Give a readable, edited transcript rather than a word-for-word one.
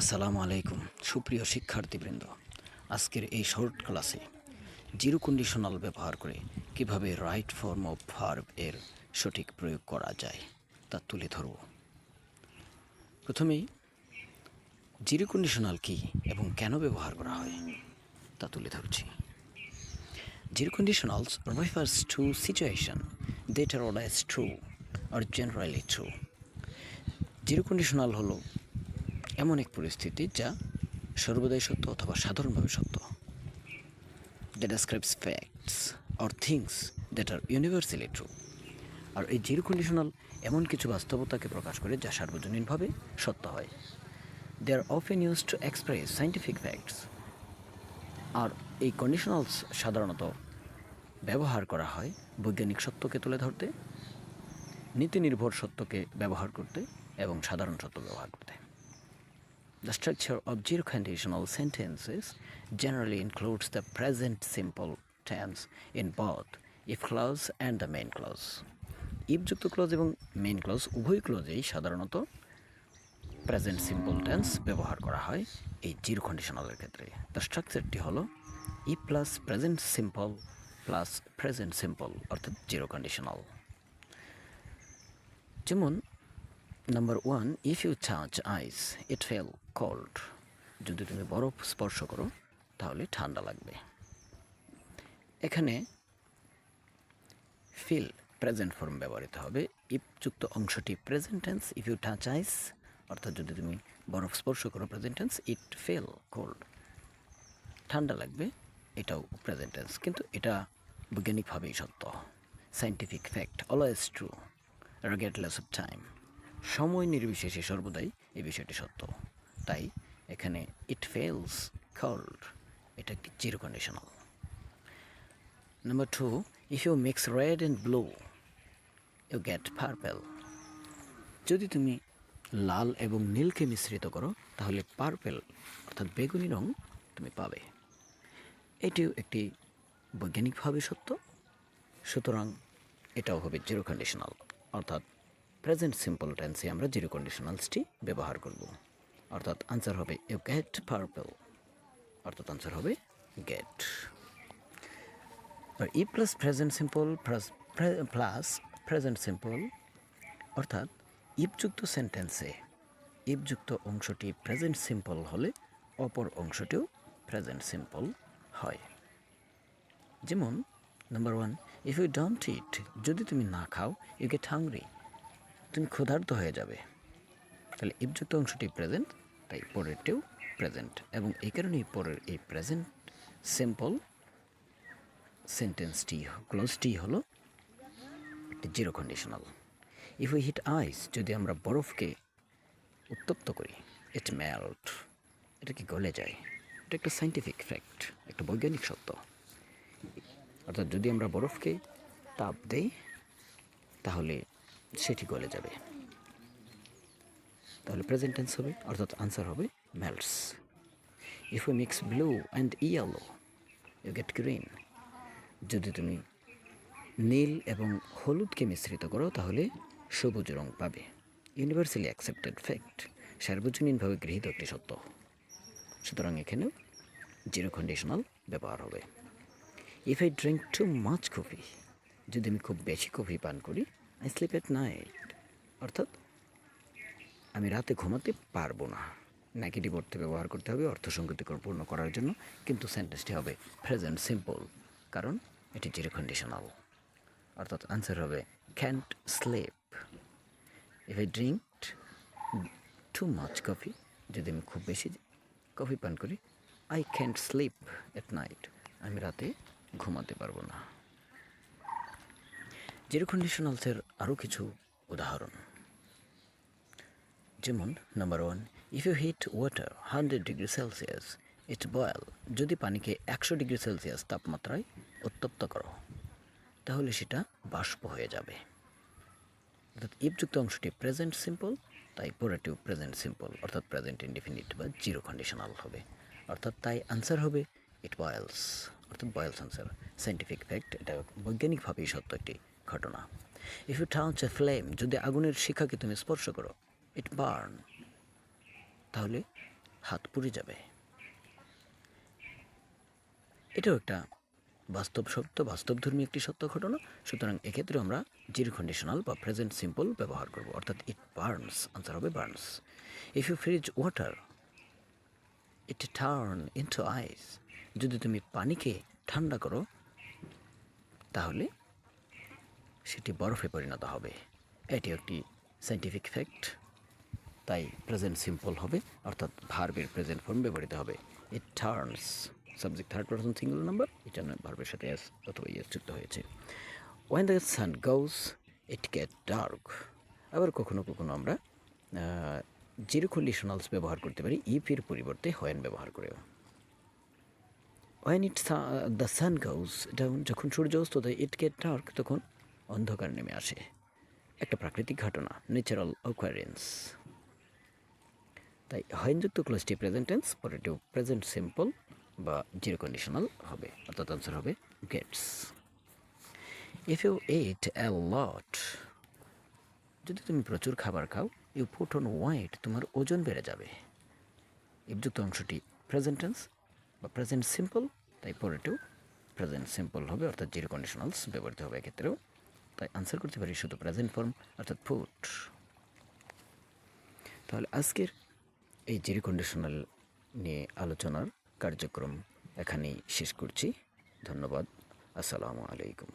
আসসালামু আলাইকুম সুপ্রিয় শিক্ষার্থীবৃন্দ। আজকের এই শর্ট ক্লাসে জিরো কন্ডিশনাল ব্যবহার করে কিভাবে রাইট ফর্ম অফ ভার্ব এর সঠিক প্রয়োগ করা যায় তা তুলে ধরব। প্রথমেই জিরো কন্ডিশনাল কী এবং কেন ব্যবহার করা হয় তা তুলে ধরছি। Zero conditionals refers to situation that are always true আর জেনারেলি ট্রু। জিরো কন্ডিশনাল হলো এমন এক পরিস্থিতি যা সর্বদাই সত্য অথবা সাধারণভাবে সত্য। That describes facts or things that are universally true. আর এই জিরো কন্ডিশনাল এমন কিছু বাস্তবতাকে প্রকাশ করে যা সার্বজনীনভাবে সত্য হয়। They are often use to express scientific facts. আর এই কন্ডিশনালস সাধারণত ব্যবহার করা হয় বৈজ্ঞানিক সত্যকে তুলে ধরতে, নীতি নির্ভর সত্যকে ব্যবহার করতে এবং সাধারণ সত্য ব্যবহার করতে। The structure of zero conditional sentences generally includes the present simple tense in both if clause and the main clause. if যুক্ত ক্লজ এবং মেইন ক্লজ উভয় ক্লজেই সাধারণত প্রেজেন্ট সিম্পল টেন্স ব্যবহার করা হয় এই জিরো কন্ডিশনালের ক্ষেত্রে। তার স্ট্রাকচারটি হলো if plus present simple plus present simple অর্থাৎ জিরো কন্ডিশনাল। যেমন number 1, if you touch ice it feel cold. যদি তুমি বরফ স্পর্শ করো তাহলে ঠান্ডা লাগবে। এখানে ফিল প্রেজেন্ট ফর্ম ব্যবহৃত হবে। ইফ যুক্ত অংশটি present tense, if you touch ice অর্থাৎ যদি তুমি বরফ স্পর্শ করো present tense, it feel cold ঠান্ডা লাগবে, এটাও প্রেজেন্ট টেন্স, কিন্তু এটা বৈজ্ঞানিকভাবেই সত্য। Scientific fact always true regardless of time. সময় নির্বিশেষে সর্বদাই এই বিষয়টি সত্য। তাই এখানে ইট ফেলস কোল্ড এটা একটি zero conditional. Number 2, if you mix red and blue you get purple. যদি তুমি লাল এবং নীলকে মিশ্রিত করো তাহলে পার্পেল অর্থাৎ বেগুনি রং তুমি পাবে। এটিও একটি বৈজ্ঞানিকভাবে সত্য, সুতরাং এটাও হবে জিরো কন্ডিশনাল, অর্থাৎ প্রেজেন্ট সিম্পল টেন্সে আমরা জিরো কন্ডিশনালসটি ব্যবহার করব। অর্থাৎ আনসার হবে ইউ গেট পার্পল, অর্থাৎ আনসার হবে গেট। আর ই plus present simple plus present simple অর্থাৎ ইফযুক্ত সেন্টেন্সে ইফযুক্ত অংশটি প্রেজেন্ট সিম্পল হলে অপর অংশটিও প্রেজেন্ট সিম্পল হয়। যেমন number 1, if you don't eat, যদি তুমি না খাও ইউ গেট হাংরি, তুমি ক্ষুধার্ত হয়ে যাবে। তাহলে ইফযুক্ত অংশটি প্রেজেন্ট, তাই পরেরটিও প্রেজেন্ট, এবং এই কারণেই পরের এই প্রেজেন্ট সিম্পল সেন্টেন্সটি ক্লোজটি হলো একটি zero conditional. If you hit ice, যদি আমরা বরফকে উত্তপ্ত করি ইট মেল্ট, এটা কি গলে যায়। এটা একটা সাইন্টিফিক ফ্যাক্ট, একটা বৈজ্ঞানিক সত্য। অর্থাৎ যদি আমরা বরফকে তাপ দেই তাহলে সেটি গলে যাবে, তাহলে প্রেজেন্ট টেন্স হবে, অর্থাৎ আনসার হবে melts. If you mix blue and yellow you get green, যদি তুমি নীল এবং হলুদকে মিশ্রিত করো তাহলে সবুজ রং পাবে। ইউনিভার্সালি অ্যাকসেপ্টেড ফ্যাক্ট, সার্বজনীনভাবে গৃহীত একটি সত্য, সুতরাং এখানেও জিরো কন্ডিশনাল ব্যবহার হবে। If I drink too much coffee, যদি আমি খুব বেশি কফি পান করি আই স্লিপ এট নাইট, অর্থাৎ আমি রাতে ঘুমাতে পারবো না। নেগেটিভ অর্থে ব্যবহার করতে হবে অর্থসঙ্গতিপূর্ণ করার জন্য, কিন্তু সেন্টেন্সটি হবে প্রেজেন্ট সিম্পল, কারণ এটি জিরো কন্ডিশনাল, অর্থাৎ আনসার হবে can't sleep. If I drink too much coffee, যদি আমি খুব বেশি কফি পান করি I can't sleep at night, আমি রাতে ঘুমাতে পারবো না। জিরো কন্ডিশনালসের আরও কিছু উদাহরণ, যেমন number 1, if you heat water 100 degree Celsius it boil, যদি পানিকে 100 ডিগ্রি সেলসিয়াস তাপমাত্রায় উত্তপ্ত করো তাহলে সেটা বাষ্প হয়ে যাবে। অর্থাৎ ইফযুক্ত অংশটি প্রেজেন্ট সিম্পল, তাই পরেরটিও প্রেজেন্ট সিম্পল, অর্থাৎ প্রেজেন্ট ইনডিফিনিট বা জিরো কন্ডিশনাল হবে, অর্থাৎ তাই আনসার হবে ইট বয়েলস, অর্থাৎ বয়েলস আনসার। সাইন্টিফিক ফ্যাক্ট, এটা বৈজ্ঞানিকভাবেই সত্য একটি ঘটনা। If you touch a flame, যদি আগুনের শিখাকে তুমি স্পর্শ করো ইট বার্ন, তাহলে হাত পুড়ে যাবে। এটাও একটা বাস্তব সত্য, বাস্তবধর্মী একটি সত্য ঘটনা। সুতরাং এক্ষেত্রে আমরা জিরো কন্ডিশনাল বা প্রেজেন্ট সিম্পল ব্যবহার করব, অর্থাৎ ইট বার্নস, আনসার হবে burns. If you freeze water it turn into ice, যদি তুমি পানিকে ঠান্ডা করো তাহলে সেটি বরফে পরিণত হবে। এটি একটি সায়েন্টিফিক ফ্যাক্ট। তাই প্রেজেন্ট সিম্পল হবে, অর্থাৎ ভার্বের প্রেজেন্ট ফর্ম ব্যবহৃত হবে। It turns, subject third person singular number, এটা ভার্বের সাথে এস অথবা ইয়েস যুক্ত হয়েছে। When the sun goes it get dark. আবার কখনো কখনো আমরা জিরো কন্ডিশনালস ব্যবহার করতে পারি ইফের পরিবর্তে হোয়েন ব্যবহার করেও। When it the sun goes down, যখন সূর্য অস্ত যায়, ইট গেট ডার্ক, তখন অন্ধকার নেমে আসে। একটা প্রাকৃতিক ঘটনা, ন্যাচারাল অকারেন্স। তাই হয়নযুক্ত ক্লোজটি প্রেজেন্ট টেন্স, পরেটিভ প্রেজেন্ট সিম্পল বা জিরো কন্ডিশনাল হবে, অর্থাৎ আনসার হবে গেটস। ইফ ইউ এট এ লট, যদি তুমি প্রচুর খাবার খাও, ইউ পুট অন ওয়েট, তোমার ওজন বেড়ে যাবে। ইফযুক্ত অংশটি প্রেজেন্ট টেন্স বা প্রেজেন্ট সিম্পল, তাই পরেটিভ প্রেজেন্ট সিম্পল হবে, অর্থাৎ জিরো কন্ডিশনালস ব্যবহৃত হবে এক্ষেত্রেও। তাই আনসার করতে পারি শুধু প্রেজেন্ট ফর্ম, অর্থাৎ পুট। তাহলে আজকের এই জিরো কন্ডিশনাল নিয়ে আলোচনার কার্যক্রম এখানেই শেষ করছি। ধন্যবাদ। আসসালামু আলাইকুম।